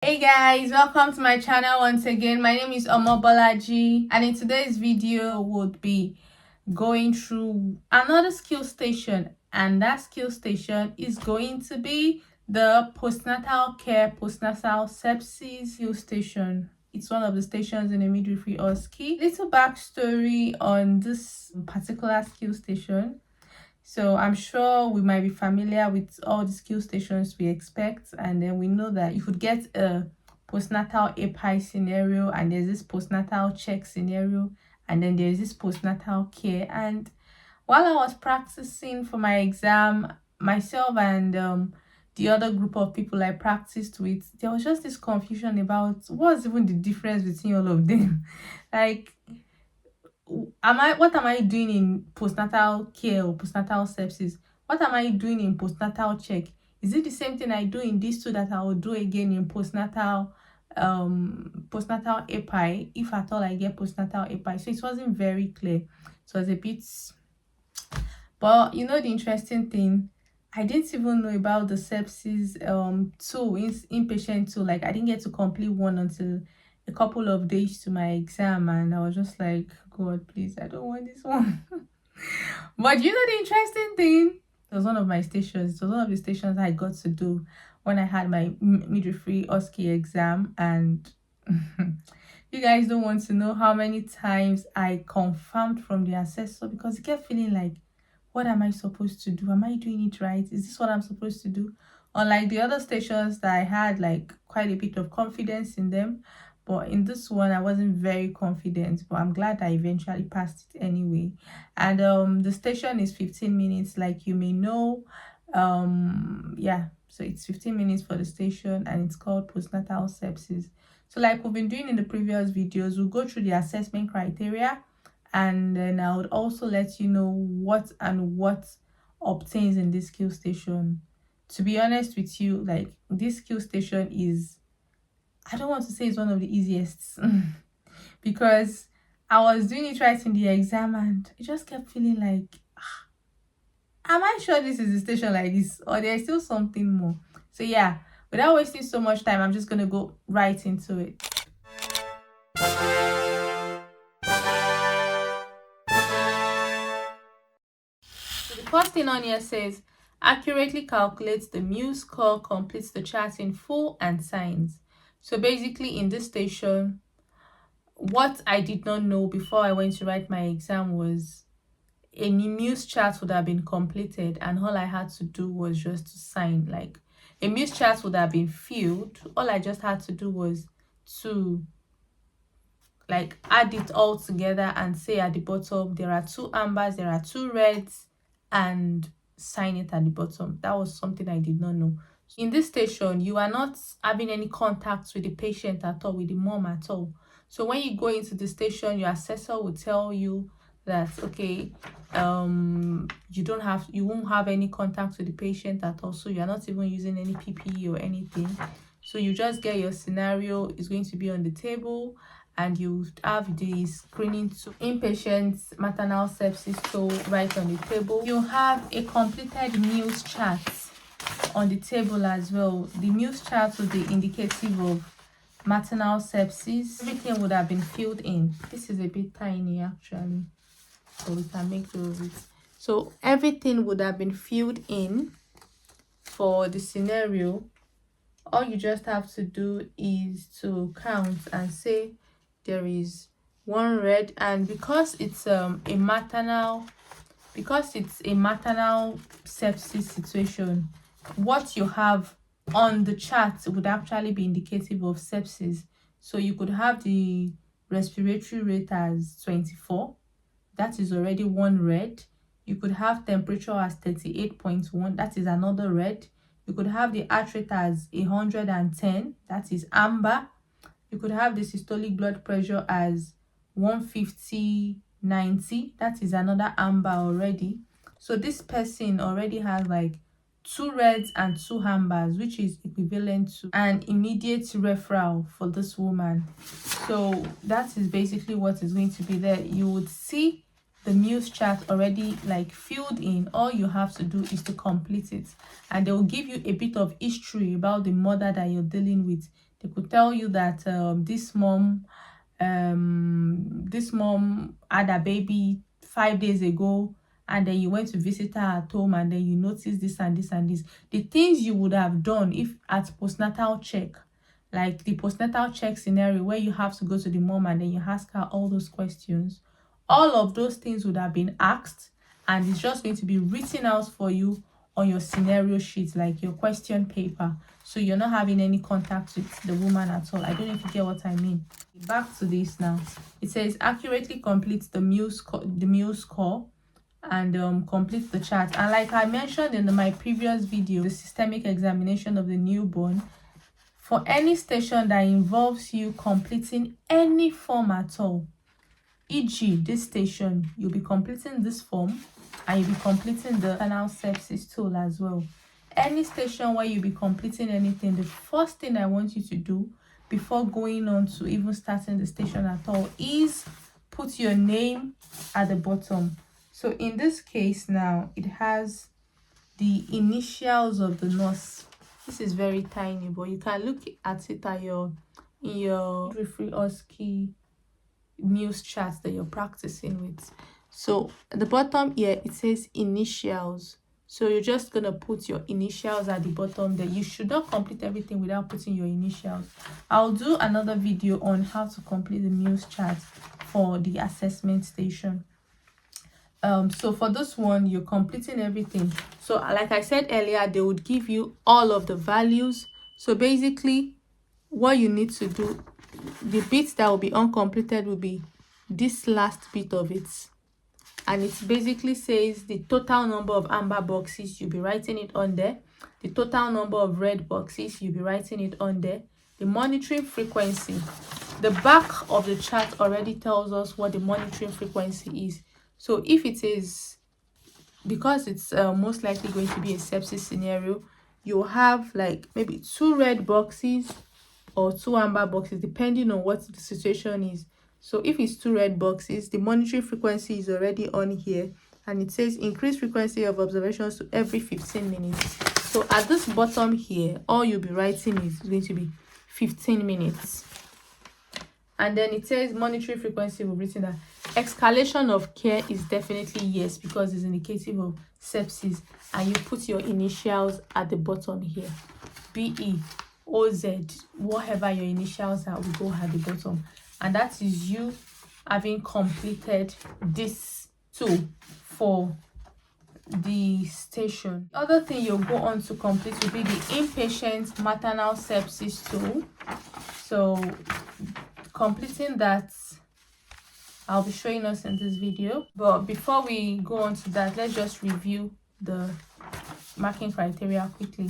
Hey guys, welcome to my channel once again. My name is Omobeejay, and in today's video would be going through another skill station, and that skill station is going to be the postnatal care, postnatal sepsis skill station. It's one of the stations in the Midwifery OSCE. Little backstory on this particular skill station. So I'm sure we might be familiar with all the skill stations we expect, and then we know that you could get a postnatal API scenario, and there's this postnatal check scenario, and then there's this postnatal care. And while I was practicing for my exam, myself and the other group of people I practiced with, there was just this confusion about what's even the difference between all of them. Like, what am I doing in postnatal care or postnatal sepsis? What am I doing in postnatal check? Is it the same thing I do in these two that I will do again in postnatal API, if at all I get postnatal API? So it wasn't very clear. So it was a bit, but you know the interesting thing, I didn't even know about the sepsis tool, inpatient tool. Like, I didn't get to complete one until a couple of days to my exam, and I was just like, God, please, I don't want this one. But you know the interesting thing, it was one of my stations. It was one of the stations I got to do when I had my midwifery OSCE exam. And you guys don't want to know how many times I confirmed from the assessor, because it kept feeling like, what am I supposed to do? Am I doing it right? Is this what I'm supposed to do? Unlike the other stations that I had like quite a bit of confidence in them, but in this one I wasn't very confident, but I'm glad I eventually passed it anyway. And the station is 15 minutes, like you may know. Yeah, so it's 15 minutes for the station, and it's called postnatal sepsis. So like we've been doing in the previous videos, we'll go through the assessment criteria, and then I would also let you know what obtains in this skill station. To be honest with you, like, this skill station is, I don't want to say it's one of the easiest because I was doing it right in the exam, and it just kept feeling like, am I sure this is a station like this, or there's still something more? So yeah, without wasting so much time, I'm just gonna go right into it. The first thing on here says, accurately calculates the MEOWS score, completes the chart in full, and signs. So basically in this station, what I did not know before I went to write my exam was a MEOWS chart would have been completed, and all I had to do was just to sign. Like, a MEOWS chart would have been filled. All I just had to do was to like add it all together and say at the bottom there are 2 ambers, there are 2 reds, and sign it at the bottom. That was something I did not know. In this station, you are not having any contact with the patient at all, with the mom at all. So when you go into the station, your assessor will tell you that, okay, you won't have any contact with the patient at all, so you're not even using any PPE or anything. So you just get your scenario is going to be on the table, and you have the screening to inpatient maternal sepsis tool right on the table. You have a completed MEOWS chart on the table as well. The MEOWS chart will be indicative of maternal sepsis. Everything would have been filled in. This is a bit tiny actually, so we can make do of it. So everything would have been filled in for the scenario. All you just have to do is to count and say there is 1 red, and because it's a maternal sepsis situation, what you have on the chart would actually be indicative of sepsis. So you could have the respiratory rate as 24, that is already 1 red. You could have temperature as 38.1, that is another red. You could have the heart rate as 110, that is amber. You could have the systolic blood pressure as 150/90, that is another amber already. So this person already has like 2 reds and 2 ambers, which is equivalent to an immediate referral for this woman. So that is basically what is going to be there. You would see the MEOWS chart already like filled in. All you have to do is to complete it, and they will give you a bit of history about the mother that you're dealing with, They could tell you that this mom had a baby 5 days ago, and then you went to visit her at home, and then you noticed this and this and this. The things you would have done if at postnatal check, like the postnatal check scenario where you have to go to the mom and then you ask her all those questions, all of those things would have been asked, and it's just going to be written out for you on your scenario sheet, like your question paper. So you're not having any contact with the woman at all. I don't know if you get what I mean. Back to this now. It says accurately complete the MEOWS score and complete the chart. And like I mentioned in my previous video, the systemic examination of the newborn, for any station that involves you completing any form at all, e.g. this station, you'll be completing this form and you'll be completing the Postnatal Sepsis tool as well. Any station where you'll be completing anything, the first thing I want you to do before going on to even starting the station at all is put your name at the bottom. So in this case now, it has the initials of the nurse. This is very tiny, but you can look at it at your Midwifery OSCE MEOWS charts that you're practicing with. So at the bottom here, it says initials. So you're just going to put your initials at the bottom there. You should not complete everything without putting your initials. I'll do another video on how to complete the MEOWS chart for the assessment station. So for this one, you're completing everything. So like I said earlier, they would give you all of the values. So basically, what you need to do, the bits that will be uncompleted will be this last bit of it, and it basically says the total number of amber boxes, you'll be writing it on there. The total number of red boxes, you'll be writing it on there. The monitoring frequency, the back of the chart already tells us what the monitoring frequency is. So if it is, because it's most likely going to be a sepsis scenario, you'll have like maybe 2 red boxes or 2 amber boxes, depending on what the situation is. So if it's 2 red boxes, the monitoring frequency is already on here, and it says increase frequency of observations to every 15 minutes. So at this bottom here, all you'll be writing is going to be 15 minutes. And then it says monitoring frequency, we've written that escalation of care is definitely yes, because it's indicative of sepsis, and you put your initials at the bottom here. BE, OZ, whatever your initials are, will go at the bottom. And that is you having completed this tool for the station. The other thing you'll go on to complete will be the inpatient maternal sepsis tool. So completing that, I'll be showing us in this video. But before we go on to that, let's just review the marking criteria quickly.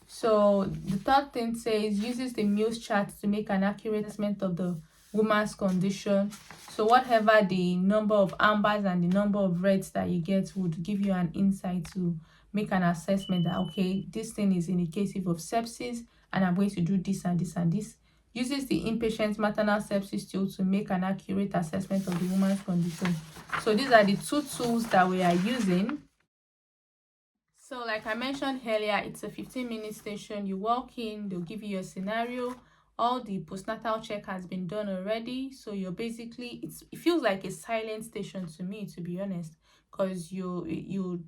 So the third thing says uses the MEOWS chart to make an accurate assessment of the woman's condition. So whatever the number of ambers and the number of reds that you get would give you an insight to make an assessment that, okay, this thing is indicative of sepsis and I'm going to do this and this and this. Uses the inpatient maternal sepsis tool to make an accurate assessment of the woman's condition. So these are the 2 tools that we are using. So like I mentioned earlier, it's a 15-minute station. You walk in, they'll give you a scenario. All the postnatal check has been done already. So you're basically, it feels like a silent station to me, to be honest, because you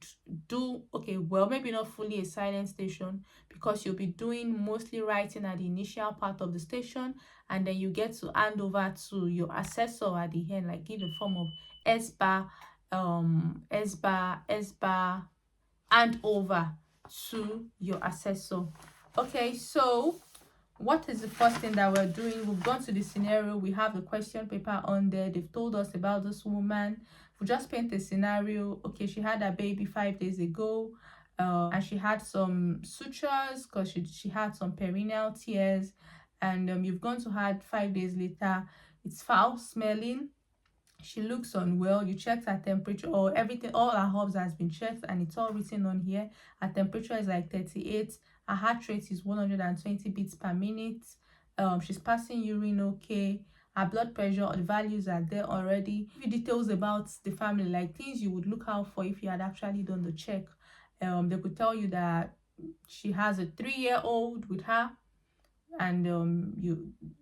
do, okay, well, maybe not fully a silent station, because you'll be doing mostly writing at the initial part of the station, and then you get to hand over to your assessor at the end, like give a form of SBAR, SBAR, and over to your assessor. Okay, so what is the first thing that we're doing? We've gone to the scenario, we have the question paper on there. They've told us about this woman. We just paint the scenario. Okay, she had a baby 5 days ago, and she had some sutures because she had some perineal tears, and you've gone to her 5 days later. It's foul smelling. She looks unwell. You checked her temperature, or everything, all her herbs has been checked, and it's all written on here. Her temperature is like 38. Her heart rate is 120 beats per minute. She's passing urine okay. Her blood pressure, the values are there already. Give you details about the family, like things you would look out for if you had actually done the check. They could tell you that she has a 3-year-old with her. and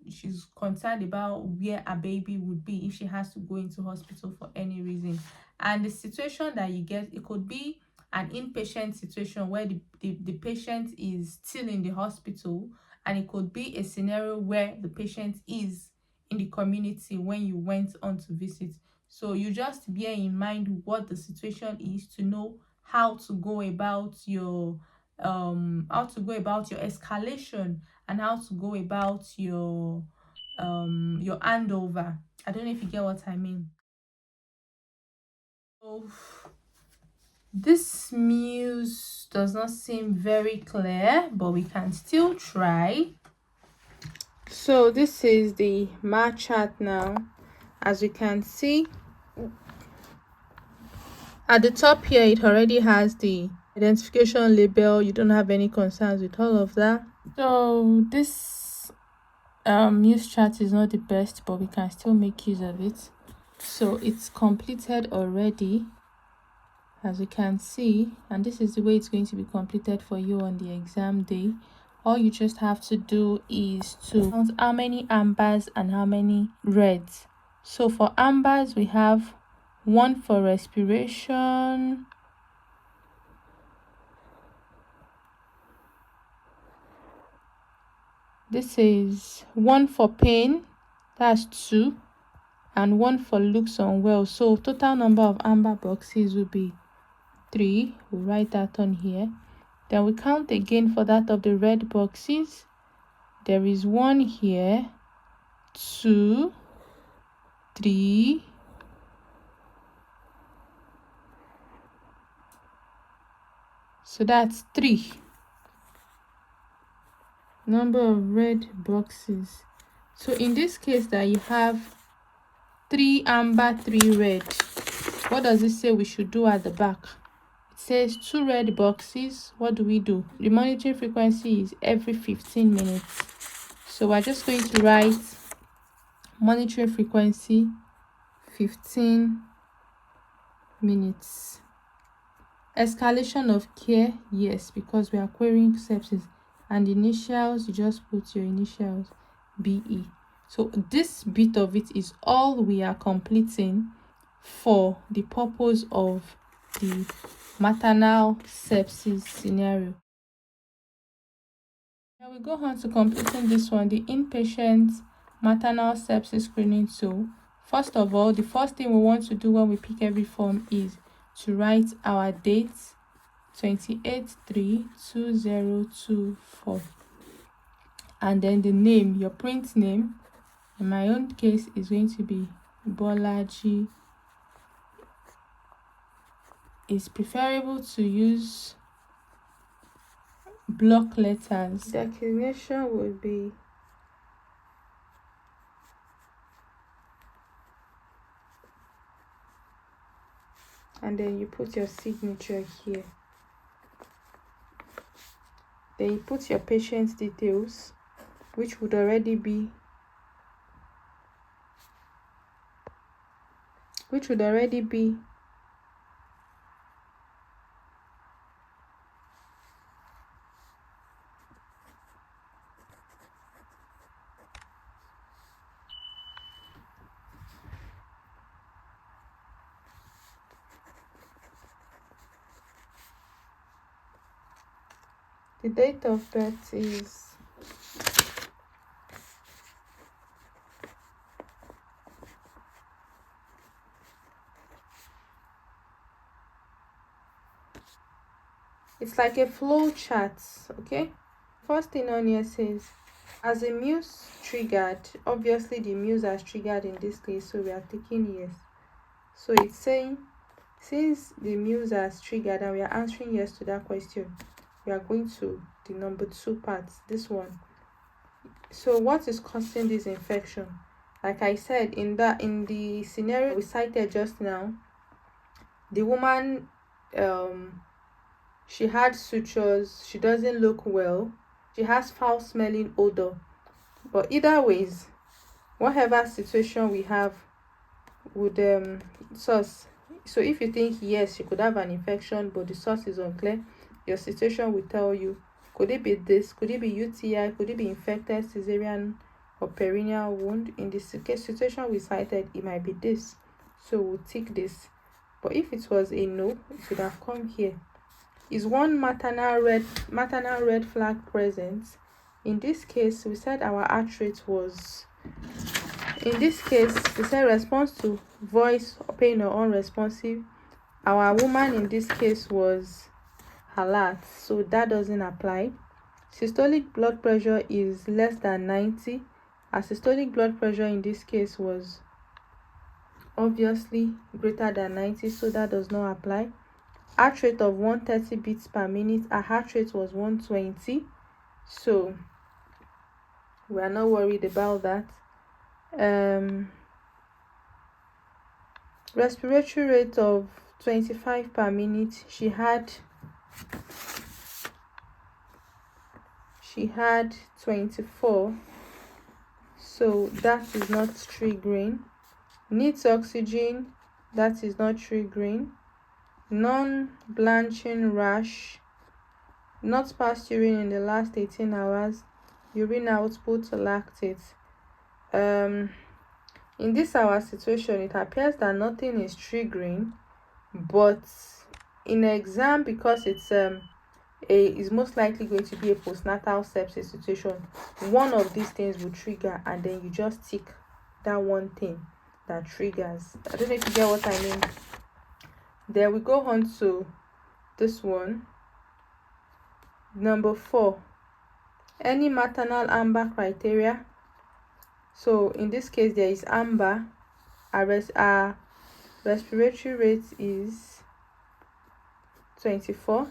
she's concerned about where a baby would be if she has to go into hospital for any reason. And the situation that you get, it could be an inpatient situation where the patient is still in the hospital, and it could be a scenario where the patient is in the community when you went on to visit. So you just bear in mind what the situation is to know how to go about your escalation, and how to go about your handover. I don't know if you get what I mean. So this news does not seem very clear, but we can still try. So this is the MAR chart now. As you can see, at the top here, it already has the identification label. You don't have any concerns with all of that. So this news chart is not the best, but we can still make use of it. So it's completed already, as you can see, and this is the way it's going to be completed for you on the exam day. All you just have to do is to count how many ambers and how many reds. So for ambers, we have 1 for respiration, this is 1 for pain, that's 2, and 1 for looks unwell. So total number of amber boxes will be 3. We'll write that on here. Then we count again for that of the red boxes. There is 1 here, 2, 3, so that's 3 number of red boxes. So in this case that you have 3 amber, 3 red, what does it say we should do at the back? It says 2 red boxes. What do? The monitoring frequency is every 15 minutes. So we're just going to write monitoring frequency 15 minutes. Escalation of care, yes, because we are querying sepsis. And initials, you just put your initials, BE. So this bit of it is all we are completing for the purpose of the maternal sepsis scenario. Now we go on to completing this one, the inpatient maternal sepsis screening tool. First of all, the first thing we want to do when we pick every form is to write our date, 28/3/2024, and then the name, your print name. In my own case is going to be Bolaji. It's preferable to use block letters. Declination would be and then you put your signature here. Then you put your patient's details, which would already be the date of birth is it's like a flow chart, okay? First thing on here says, as a MEOWS triggered, obviously the MEOWS has triggered in this case, so we are taking yes. So it's saying, since the MEOWS has triggered and we are answering yes to that question, we are going to the number 2 part, this one. So what is causing this infection? Like I said, in the scenario we cited just now, the woman, she had sutures, she doesn't look well, she has foul smelling odor. But either ways, whatever situation we have would source. So if you think yes, she could have an infection but the source is unclear, your situation will tell you Could it be this? Could it be UTI? Could it be infected cesarean or perineal wound? In this situation we cited, it might be this. So we'll tick this. But if it was a no, it should have come here. Is one maternal red flag present? In this case, we said our heart rate was, in this case, we said response to voice, pain or unresponsive. Our woman in this case was alert, so that doesn't apply. Systolic blood pressure is less than 90. Our systolic blood pressure in this case was obviously greater than 90, so that does not apply. Heart rate of 130 beats per minute. Our heart rate was 120, so we are not worried about that. Respiratory rate of 25 per minute. She had 24, so that is not triggering. Needs oxygen, that is not triggering. Non-blanching rash, not passed urine in the last 18 hours. Urine output lactate. In this our situation, it appears that nothing is triggering, but in exam, because it's is most likely going to be a postnatal sepsis situation, one of these things will trigger, and then you just tick that one thing that triggers. I don't know if you get what I mean. Then we go on to this one, number 4. Any maternal amber criteria. So in this case, there is amber. Our respiratory rate is 24,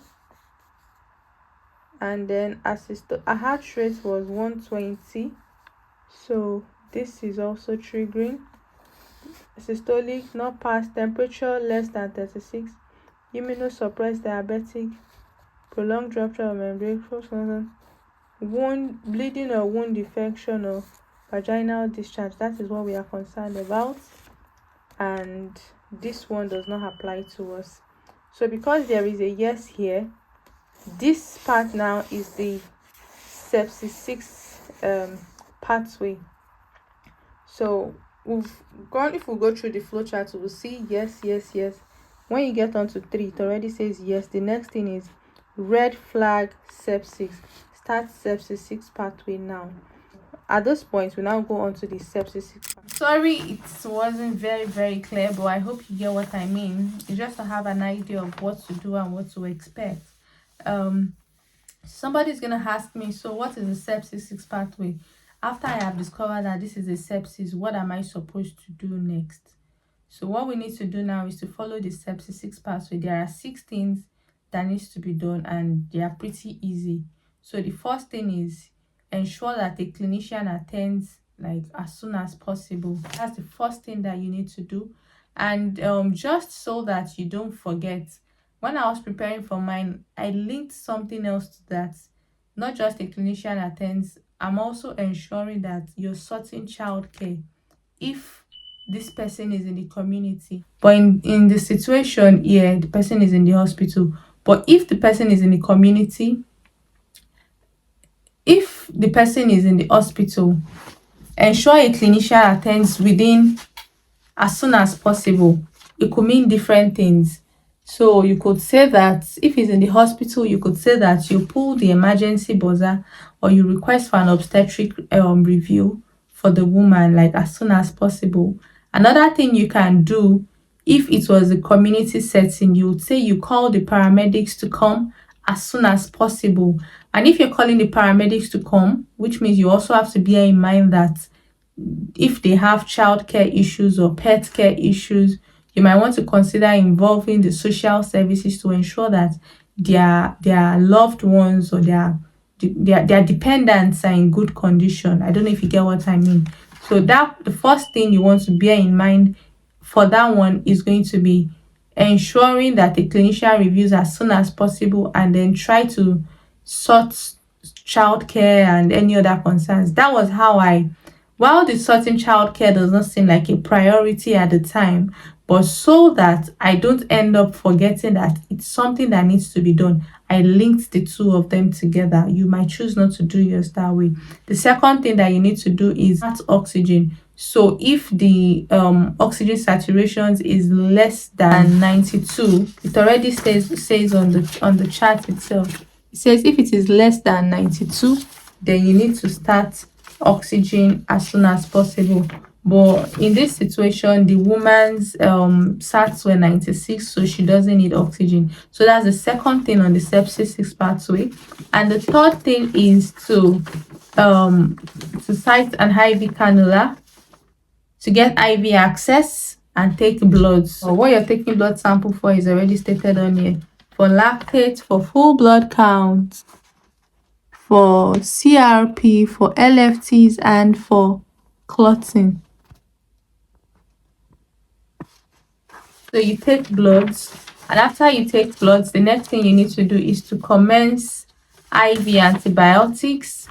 and then our heart rate was 120, so this is also triggering. Systolic not past, temperature less than 36, immunosuppressed diabetic, prolonged rupture of membrane, wound bleeding or wound infection or vaginal discharge. That is what we are concerned about, and this one does not apply to us. So because there is a yes here, this part now is the sepsis 6 pathway. So if we go through the flowchart, we will see yes. When you get on to 3, it already says yes. The next thing is red flag sepsis. Start sepsis 6 pathway now. At this point, we now go on to the sepsis 6 pathway. Sorry, it wasn't very clear, but I hope you get what I mean. It's just to have an idea of what to do and what to expect. Somebody's gonna ask me, so what is the sepsis 6 pathway? After I have discovered that this is a sepsis, what am I supposed to do next? So what we need to do now is to follow the sepsis 6 pathway. There are 6 things that needs to be done, and they are pretty easy. So the first thing is ensure that the clinician attends like as soon as possible. That's the first thing that you need to do. And just so that you don't forget, when I was preparing for mine, I linked something else to that. Not just a clinician attends, I'm also ensuring that you're sorting childcare if this person is in the community. But in the situation here, the person is in the hospital. But if the person is in the community, if the person is in the hospital, ensure a clinician attends within as soon as possible. It could mean different things. So you could say that if he's in the hospital, you could say that you pull the emergency buzzer, or you request for an obstetric review for the woman like as soon as possible. Another thing you can do, if it was a community setting, you would say you call the paramedics to come as soon as possible. And if you're calling the paramedics to come, which means you also have to bear in mind that if they have childcare issues or pet care issues, you might want to consider involving the social services to ensure that their loved ones or their dependents are in good condition. I don't know if you get what I mean. So that the first thing you want to bear in mind for that one is going to be ensuring that the clinician reviews as soon as possible, and then try to sort childcare and any other concerns. That was how while the sorting childcare does not seem like a priority at the time, but so that I don't end up forgetting that it's something that needs to be done, I linked the two of them together. You might choose not to do yours that way. The second thing that you need to do is add oxygen. So if the oxygen saturation is less than 92, it already says on the chart itself. It says if it is less than 92, then you need to start oxygen as soon as possible. But in this situation, the woman's SATs were 96, so she doesn't need oxygen. So that's the second thing on the sepsis 6 pathway. And the third thing is to site an IV cannula, to get IV access, and take bloods. So what you're taking blood sample for is already stated on here. For lactate, for full blood count, for CRP, for LFTs, and for clotting. So you take bloods, and after you take bloods, the next thing you need to do is to commence IV antibiotics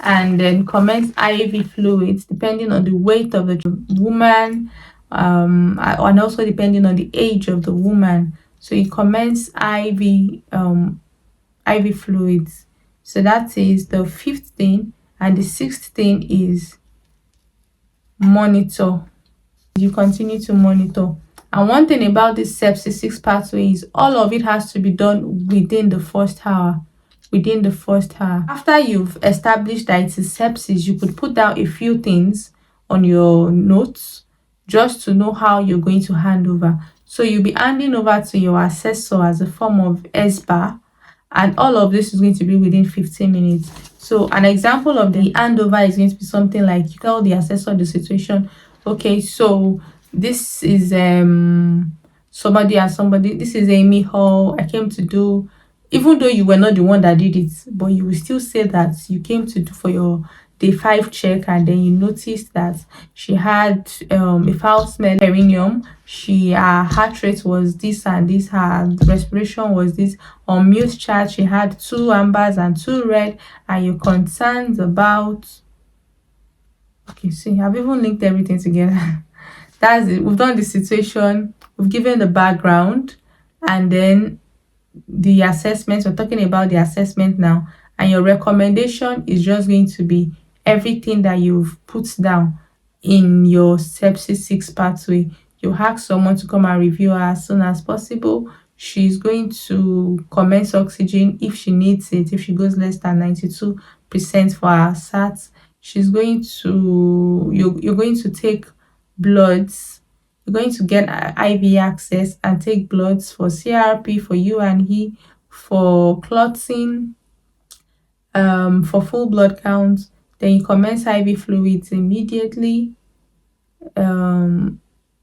and then commence IV fluids depending on the weight of the woman, and also depending on the age of the woman. So you commence IV fluids. So that is the fifth thing. And the sixth thing is monitor. You continue to monitor. And one thing about this sepsis 6 pathway is all of it has to be done within the first hour. Within the first hour. After you've established that it is sepsis, you could put down a few things on your notes just to know how you're going to hand over. So you'll be handing over to your assessor as a form of SBAR, and all of this is going to be within 15 minutes. So an example of the handover is going to be something like you tell the assessor the situation. Okay, so this is somebody and somebody. This is Amy Hall. I came to do, even though you were not the one that did it, but you will still say that you came to do for your day 5 check, and then you noticed that she had a foul smell perineum. Her heart rate was this and this, her respiration was this. On MEOWS chart, she had 2 ambers and 2 red, and you're concerned about, okay, see, I've even linked everything together. That's it. We've done the situation, we've given the background, and then the assessment. We're talking about the assessment now, and your recommendation is just going to be everything that you've put down in your sepsis 6 pathway. You ask someone to come and review her as soon as possible. She's going to commence oxygen if she needs it. If she goes less than 92% for her SAT, she's going to, you're going to take bloods. You're going to get IV access and take bloods for CRP, for U&E, for clotting, for full blood count. Then you commence IV fluids immediately, and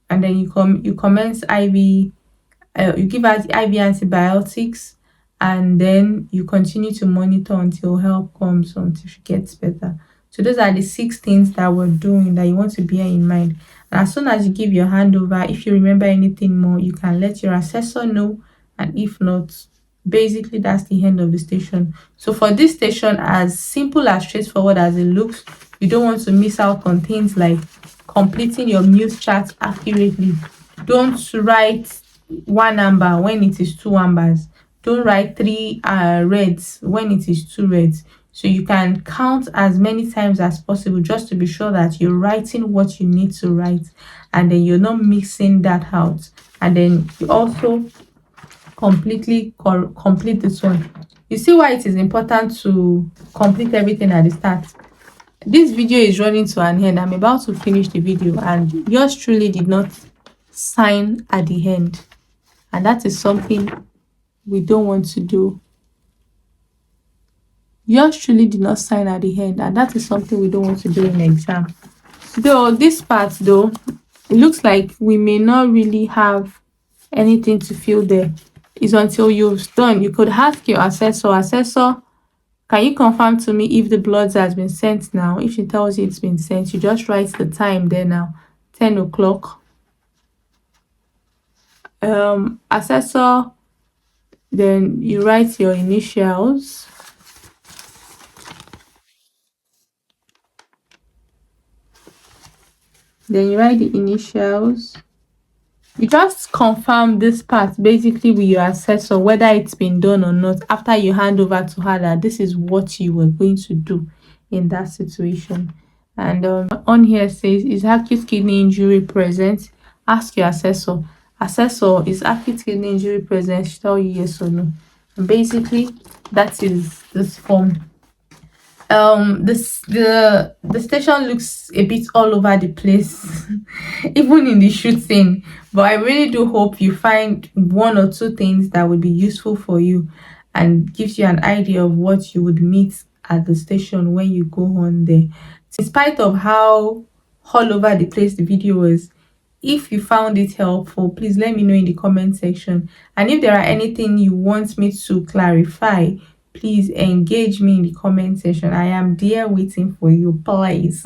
then you commence IV. You give her IV antibiotics, and then you continue to monitor until help comes, until she gets better. So those are the 6 things that we're doing that you want to bear in mind. And as soon as you give your handover, if you remember anything more, you can let your assessor know. And if not, basically that's the end of the station. So for this station, as simple as straightforward as it looks, you don't want to miss out on things like completing your MEOWS chart accurately. Don't write 1 amber when it is 2 ambers. Don't write 3 reds when it is 2 reds. So you can count as many times as possible just to be sure that you're writing what you need to write, and then you're not mixing that out. And then you also complete this one. You see why it is important to complete everything at the start. This video is running to an end. I'm about to finish the video, and yours truly did not sign at the end, and that is something we don't want to do. Yours truly did not sign at the end, and that is something we don't want to do in the exam. Though this part, though, it looks like we may not really have anything to fill there. It's until you've done. You could ask your assessor, can you confirm to me if the bloods has been sent now? If she tells you it's been sent, you just write the time there now, 10 o'clock. Assessor, then you write your initials. Then you write the initials. You just confirm this part basically with your assessor, whether it's been done or not, after you hand over to her that this is what you were going to do in that situation. And on here says, is acute kidney injury present? Ask your assessor. Assessor, is acute kidney injury present? She tell you yes or no. And basically that is this form. The station looks a bit all over the place even in the shooting, but I really do hope you find one or two things that would be useful for you and gives you an idea of what you would meet at the station when you go on there. In spite of how all over the place the video is, if you found it helpful, please let me know in the comment section. And if there are anything you want me to clarify, please engage me in the comment section. I am there waiting for you. Please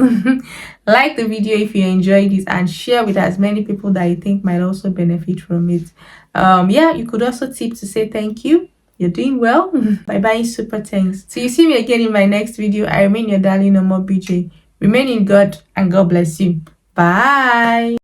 like the video if you enjoyed it, and share with as many people that you think might also benefit from it. Yeah, you could also tip to say thank you. You're doing well. Bye bye, super thanks. So you see me again in my next video. I remain your darling Omobeejay. Remain in God, and God bless you. Bye.